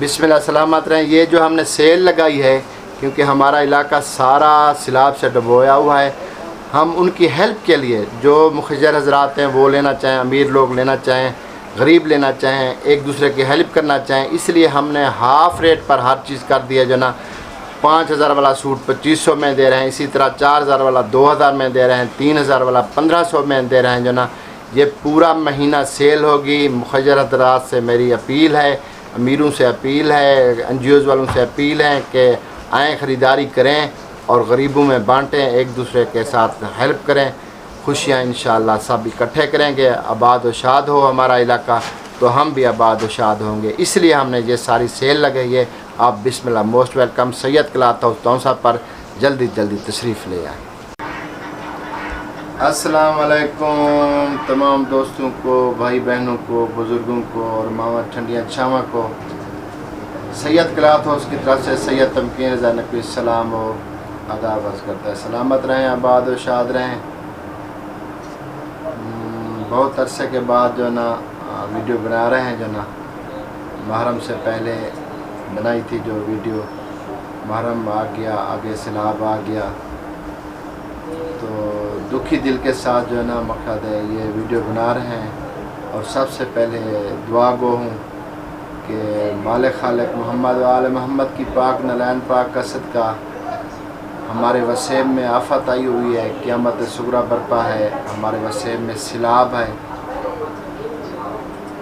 बिस्मिल्लाह सलामत रहें। ये जो हमने सेल लगाई है, क्योंकि हमारा इलाका सारा सैलाब से डुबोया हुआ है, हम उनकी हेल्प के लिए जो मुखिजर हजरात हैं वो लेना चाहें, अमीर लोग लेना चाहें, गरीब लेना चाहें, एक दूसरे की हेल्प करना चाहें, इसलिए हमने हाफ़ रेट पर हर चीज़ कर दिया। जो ना 5000 वाला सूट 2500 में दे रहे हैं, इसी तरह 4000 वाला 2000 में दे रहे हैं, 3000 वाला 1500 में दे रहे हैं। जो ना ये पूरा महीना सेल होगी। मुखिजर हजरात से मेरी अपील है, अमीरों से अपील है, NGOs वालों से अपील है कि आएँ ख़रीदारी करें और गरीबों में बांटें, एक दूसरे के साथ हेल्प करें। खुशियाँ इंशाअल्लाह सब इकट्ठे करेंगे। आबाद व शाद हो हमारा इलाका, तो हम भी आबाद व शाद होंगे। इसलिए हमने ये सारी सेल लगाई है। आप बिस्मिल्लाह, most welcome. Syed cloth house Taunsa पर जल्दी तशरीफ़ ले आए। अस्सलाम वालेकुम तमाम दोस्तों को, भाई बहनों को, बुज़ुर्गों को और मामा ठंडियाँ छावा को सैयद क्लॉथ हाउस की तरफ से सैयद तमकीन रज़ा नकवी सलाम और आदाब अर्ज़ करता है। सलामत रहें, आबाद व शाद रहें। बहुत अरसे के बाद जो ना वीडियो बना रहे हैं। जो ना मुहर्रम से पहले बनाई थी जो वीडियो, मुहर्रम आ गया, आगे सैलाब आ गया, तो दुखी दिल के साथ जो है ना मकसद है ये वीडियो बना रहे हैं। और सबसे पहले दुआ गो हूँ कि मालिक खालिक मोहम्मद व आले मोहम्मद की पाक नलैन पाक का सदका हमारे वसेब में आफत आई हुई है, क़यामत सुगरा बरपा है, हमारे वसेब में सैलाब है,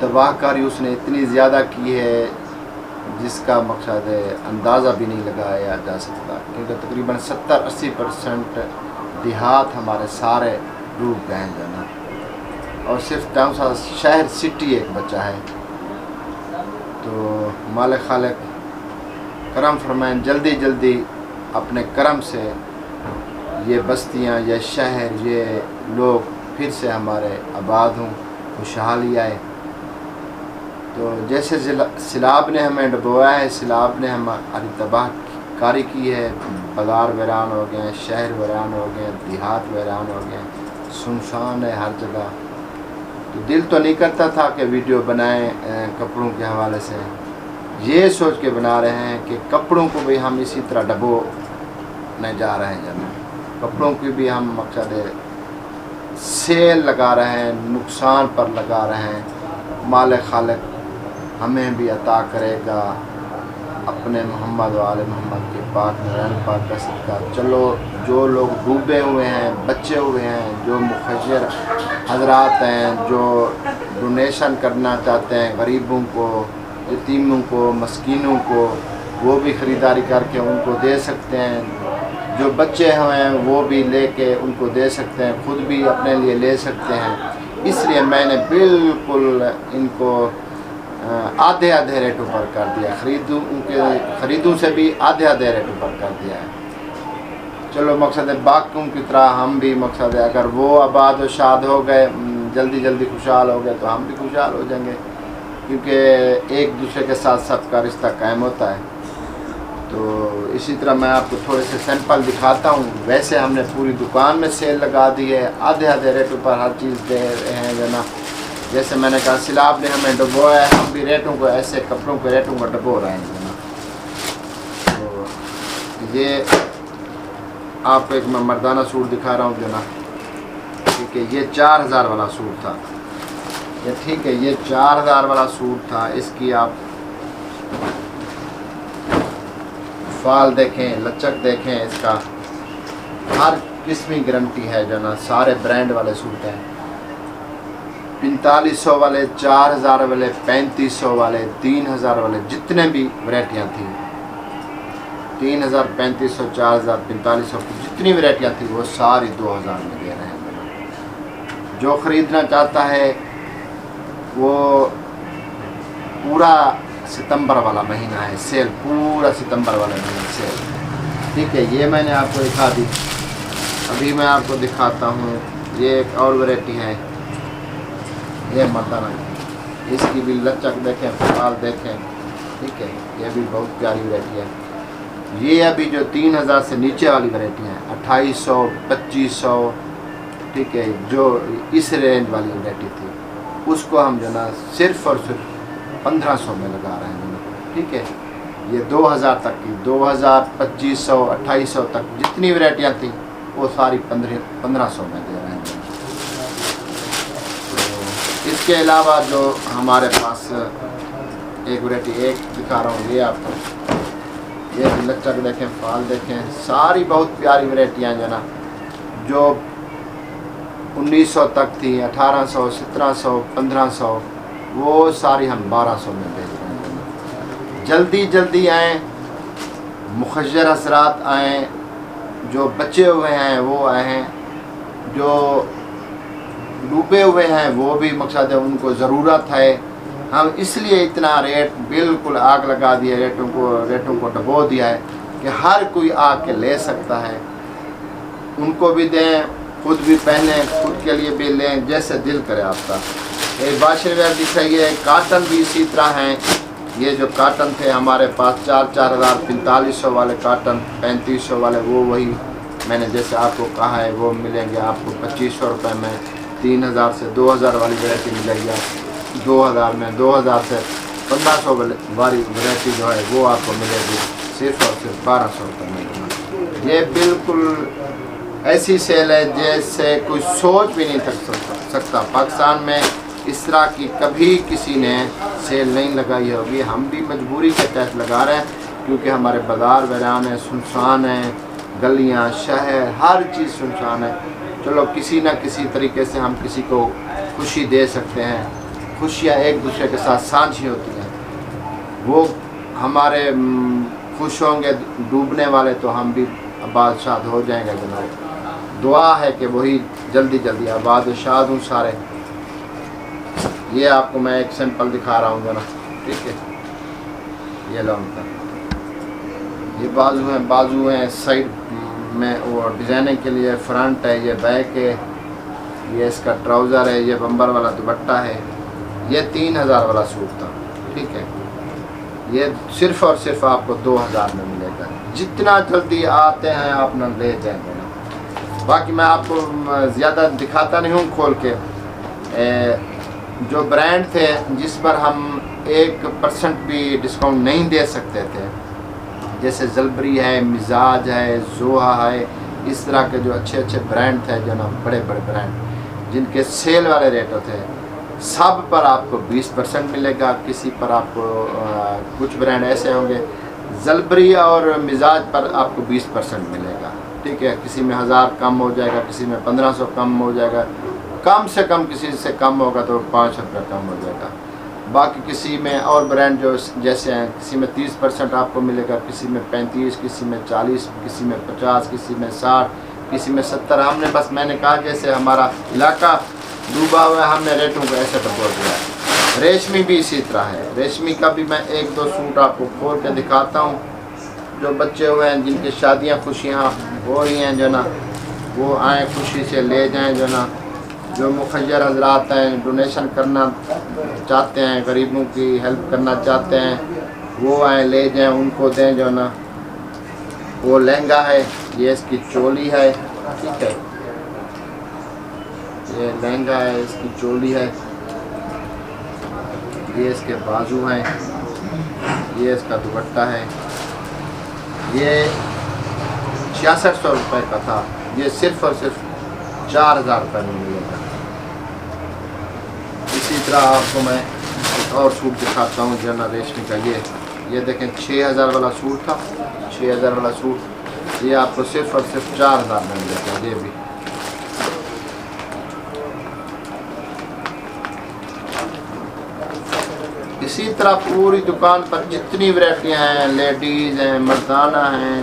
तबाहकारी उसने इतनी ज़्यादा की है जिसका मकसद है अंदाज़ा भी नहीं लगाया जा सकता। क्योंकि तकरीबन 70-80% देहात हमारे सारे डूब गए हैं जाना, और सिर्फ तौसा शहर सिटी एक बचा है। तो मालिक खालिक करम फरमाएं, जल्दी अपने करम से ये बस्तियां, ये शहर, ये लोग फिर से हमारे आबाद हों, खुशहाली आए। तो जैसे सैलाब ने हमें डुबोया है, सैलाब ने हमारी तबाहकारी की है, बाज़ार वीरान हो गए, शहर वीरान हो गए, देहात वीरान हो गए, सुनसान है हर जगह। तो दिल तो नहीं करता था कि वीडियो बनाएं कपड़ों के हवाले से, ये सोच के बना रहे हैं कि कपड़ों को भी हम इसी तरह डबोने जा रहे हैं। जब कपड़ों की भी हम मकसद सेल लगा रहे हैं, नुकसान पर लगा रहे हैं। मालिक खालिक हमें भी अता करेगा अपने मोहम्मद व आले मोहम्मद के पाक नैन पाक का सदका। चलो जो लोग डूबे हुए हैं, बचे हुए हैं, जो मुखिजर हजरात हैं, जो डोनेशन करना चाहते हैं गरीबों को, यतीमों को, मस्कीनों को, वो भी ख़रीदारी करके उनको दे सकते हैं। जो बच्चे हैं वो भी लेके उनको दे सकते हैं, ख़ुद भी अपने लिए ले सकते हैं। इसलिए मैंने बिल्कुल इनको आधे रेटों पर कर दिया, ख़रीदूं से भी आधे रेटों पर कर दिया है। चलो मकसद है बाकियों की तरह हम भी मकसद है, अगर वो आबाद व शाद हो गए, जल्दी खुशहाल हो गए, तो हम भी खुशहाल हो जाएंगे। क्योंकि एक दूसरे के साथ सबका रिश्ता कायम होता है। तो इसी तरह मैं आपको थोड़े से सैंपल दिखाता हूँ। वैसे हमने पूरी दुकान में सेल लगा दी है, आधे रेटों पर हर चीज़ दे रहे हैं। जो ना जैसे मैंने कहा सैलाब ने हमें डुबोया है, हम भी रेटों को ऐसे कपड़ों के रेटों को डुबो रहे हैं। ना तो ये आपको एक मैं मर्दाना सूट दिखा रहा हूँ। जो ना ठीक है, ये 4000 वाला सूट था, ये ठीक है, ये 4000 वाला सूट था। इसकी आप फाल देखें, लचक देखें, इसका हर किस्म की गारंटी है। जो ना सारे ब्रांड वाले सूट हैं, 4500 वाले, 4000 वाले, 3500 वाले, 3000 वाले, जितने भी वैरायटियाँ थी, 3000, 3500, 4000, 4500 की जितनी वैरायटियाँ थी वो सारी 2000 में दे रहे हैं। जो ख़रीदना चाहता है वो पूरा सितंबर वाला महीना है सेल, पूरा सितंबर वाला महीना सेल। ठीक है, ये मैंने आपको दिखा दी। अभी मैं आपको दिखाता हूँ, ये एक और वैरायटी है, ये मर्दाना, इसकी भी लचक देखें, फाल देखें। ठीक है, ये भी बहुत प्यारी वैरायटी है। ये अभी जो 3000 से नीचे वाली वैरायटी हैं, 2800, 2500, ठीक है, जो इस रेंज वाली वैरायटी थी उसको हम जो ना सिर्फ़ और सिर्फ 1500 में लगा रहे हैं। ठीक है। ये 2000 तक की, 2000, 2500, 2800 तक जितनी वैरायटियाँ थी वो सारी 1500 में दे रहे हैं। तो इसके अलावा जो हमारे पास एक वैरायटी एक दिखा रहा हूँ, ये आपको ये लचक देखें, फाल देखें, सारी बहुत प्यारी वैरायटियाँ जो ना, जो 1900 तक थी, 1800, 1700, 1500, वो सारी हम 1200 में बेच रहे हैं। जल्दी जल्दी आएँ, मुखज्जर हज़रात आएँ, जो बचे हुए हैं वो आएँ, जो डूबे हुए हैं वो भी मकसद है, उनको ज़रूरत है। हम इसलिए इतना रेट बिल्कुल आग लगा दिया, रेटों को डबो दिया है कि हर कोई आके ले सकता है। उनको भी दें, खुद भी पहने, खुद के लिए भी लें, जैसे दिल करे आपका। एक वाशर वेयर दिख रही है, काटन भी इसी तरह हैं। ये जो काटन थे हमारे पास 4-4 हज़ार, 4500 वाले काटन, 3500 वाले, वो वही मैंने जैसे आपको कहा है वो मिलेंगे आपको 2500 रुपये में। 3000 से 2000 वाली वैरायटी मिलेगी, 2000 में, 2000 से 1500 वाली वैरायटी जो है वो आपको मिलेगी सिर्फ और सिर्फ 1200 रुपये में। ये बिल्कुल ऐसी सेल है जैसे कोई सोच भी नहीं सकता। पाकिस्तान में इस तरह की कभी किसी ने सेल नहीं लगाई होगी। हम भी मजबूरी के तहत लगा रहे हैं क्योंकि हमारे बाज़ार वैरान है, सुनसान है, गलियां, शहर, हर चीज़ सुनसान है। चलो किसी न किसी तरीके से हम किसी को खुशी दे सकते हैं। खुशियाँ एक दूसरे के साथ साझी होती हैं। वो हमारे खुश होंगे, डूबने वाले तो हम भी आबाद शाद हो जाएंगे जनाब। दुआ है कि वही जल्दी जल्दी आबाद शाद हूँ सारे। ये आपको मैं एक सैंपल दिखा रहा हूँ जना, ठीक है। ये लो उनका, ये बाजू हैं साइड में वो डिज़ाइनिंग के लिए, फ्रंट है, ये बैक है, ये इसका ट्राउज़र है, ये बम्बर वाला दुपट्टा है। ये 3000 वाला सूट था, ठीक है। ये सिर्फ़ और सिर्फ आपको 2000 में मिलेगा। जितना जल्दी आते हैं आप न ले जाएंगे ना। बाकी मैं आपको ज़्यादा दिखाता नहीं हूँ खोल के। जो ब्रांड थे जिस पर हम 1% भी डिस्काउंट नहीं दे सकते थे, जैसे ज़लबरी है, मिजाज है, जोहा है, इस तरह के जो अच्छे अच्छे ब्रांड थे जो ना, बड़े बड़े ब्रांड जिनके सेल वाले रेट होते हैं, सब पर आपको 20% मिलेगा। किसी पर आपको कुछ ब्रांड ऐसे होंगे, ज़लबरी और मिजाज पर आपको 20% मिलेगा, ठीक है। किसी में 1000 कम हो जाएगा, किसी में 1500 कम हो जाएगा, कम से कम किसी से कम होगा तो 5 रुपये कम हो जाएगा। बाकी किसी में और ब्रांड जो जैसे हैं, किसी में 30% आपको मिलेगा, किसी में 35, किसी में 40, किसी में 50, किसी में 60, किसी में 70। हमने बस मैंने कहा जैसे हमारा इलाका डूबा हुआ है, हमने रेटों को ऐसे बदल दिया है। रेशमी भी इसी तरह है। रेशमी का भी मैं 1-2 सूट आपको खोल के दिखाता हूँ। जो बच्चे हुए हैं, जिनकी शादियाँ खुशियाँ हो रही हैं जो ना, वो आएँ खुशी से ले जाएँ जो ना। जो मुखज्जर हज़रात हैं, डोनेशन करना चाहते हैं, गरीबों की हेल्प करना चाहते हैं, वो आए ले जाएं, उनको दें जो ना। वो लहंगा है, ये इसकी चोली है, ठीक है। ये लहंगा है, इसकी चोली है, ये इसके बाजू हैं, ये इसका दुपट्टा है। ये 6600 रुपये का था, ये सिर्फ़ और सिर्फ 4000 रुपये में मिलेगा। इसी तरह आपको मैं एक और सूट दिखाता हूँ जना रेशमी का। ये देखें 6000 वाला सूट था, 6000 वाला सूट, ये आपको सिर्फ़ और सिर्फ 4000 में मिलेगा। ये भी इसी तरह पूरी दुकान पर जितनी वैरायटियाँ हैं, लेडीज़ हैं, मर्दाना हैं,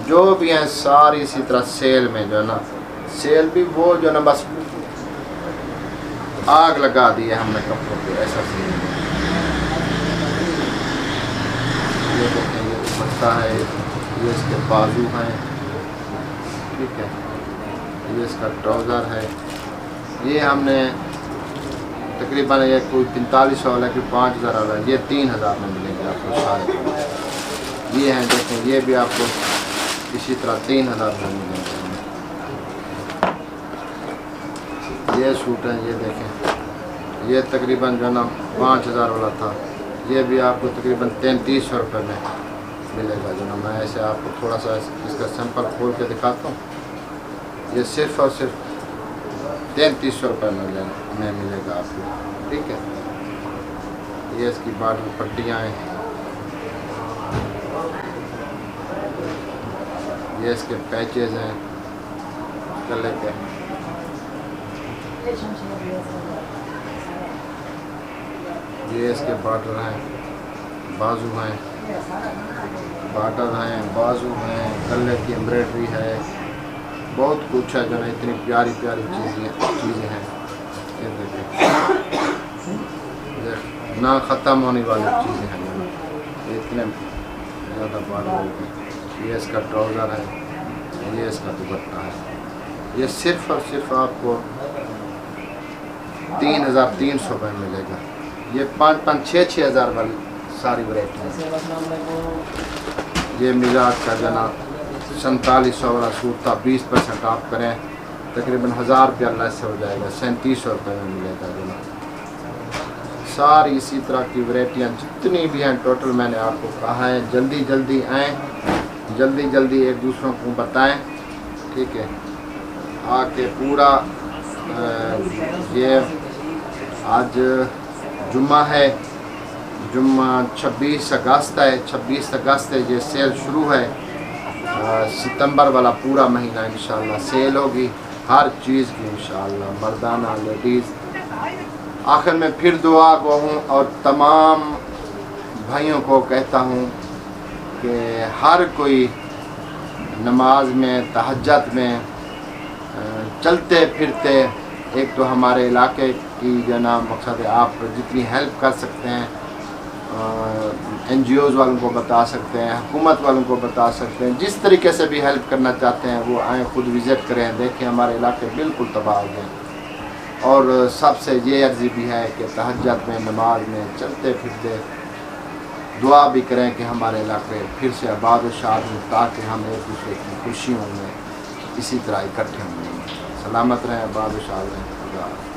जो भी हैं, सारी इसी तरह सेल में जो है ना, सेल भी वो जो ना बस आग लगा दी है हमने कपड़ों पे, ऐसा सीन है। ये देखें, ये दुपट्टा है, ये इसके बाजू हैं, ठीक है। ये इसका ट्राउज़र है। ये हमने तकरीबन ये कोई 4500 वाला, कोई 5000 वाला, ये 3000 में मिलेंगे आपको सारे। ये हैं देखें, ये भी आपको इसी तरह 3000 में मिलेंगे। ये सूट है, ये देखें, ये तकरीबन जो ना 5000 वाला था, ये भी आपको तकरीबन 3300 रुपये में मिलेगा जनाब। मैं ऐसे आपको थोड़ा सा इसका सैंपल खोल के दिखाता हूँ। ये सिर्फ़ और सिर्फ 3300 रुपये में मिलेगा आपको, ठीक है। ये इसकी बॉर्डर पट्टियाँ हैं, ये इसके पैचेज़ हैं गले के, ये इसके बॉर्डर हैं, बाजू हैं, बॉर्डर हैं, बाजू हैं, गले की एम्ब्रॉयडरी है, बहुत कुछ है जो ना। इतनी प्यारी प्यारी चीज़ें हैं। ये देखिए, ये ना ख़त्म होने वाली चीज़ें हैं जो ना, इतने ज़्यादा बॉर्डर हैं। ये इसका ट्राउज़र है, ये इसका दुपट्टा है। ये सिर्फ़ और सिर्फ आपको 3300 रुपये मिलेगा। ये 5-5, 6-6 हज़ार वाली सारी वैरायटी है। ये मिजाज का जना 4700 वाला सूट था, 20% आप करें तकरीबन 1000 रुपया लेस हो जाएगा, 3700 रुपये में मिलेगा जना। सारी इसी तरह की वैरायटियाँ जितनी भी हैं टोटल मैंने आपको कहा है। जल्दी जल्दी आएँ, जल्दी जल्दी एक दूसरों को बताएं, ठीक है। आके पूरा ये आज जुम्मा है, जुम्मा 26 अगस्त है, 26 अगस्त है। ये सेल शुरू है, सितंबर वाला पूरा महीना इंशाल्लाह सेल होगी हर चीज़ की इंशाल्लाह, मर्दाना लेडीज़। आखिर में फिर दुआ को हूँ और तमाम भाइयों को कहता हूँ कि हर कोई नमाज में, तहज्जुद में, चलते फिरते, एक तो हमारे इलाके की जो ना मकसद है, आप जितनी हेल्प कर सकते हैं NGOs वालों को बता सकते हैं, हुकूमत वालों को बता सकते हैं, जिस तरीके से भी हेल्प करना चाहते हैं वो आएँ, खुद विज़िट करें, देखें हमारे इलाके बिल्कुल तबाह हो गए। और सबसे ये अर्ज़ी भी है कि तहज्जुद में, नमाज में, चलते फिरते दुआ भी करें कि हमारे इलाके फिर से आबाद और शाद हों, ताकि हम एक दूसरे की खुशियों में इसी तरह इकट्ठे होंगे। सलामत रहें, आबाद और शाद रहें।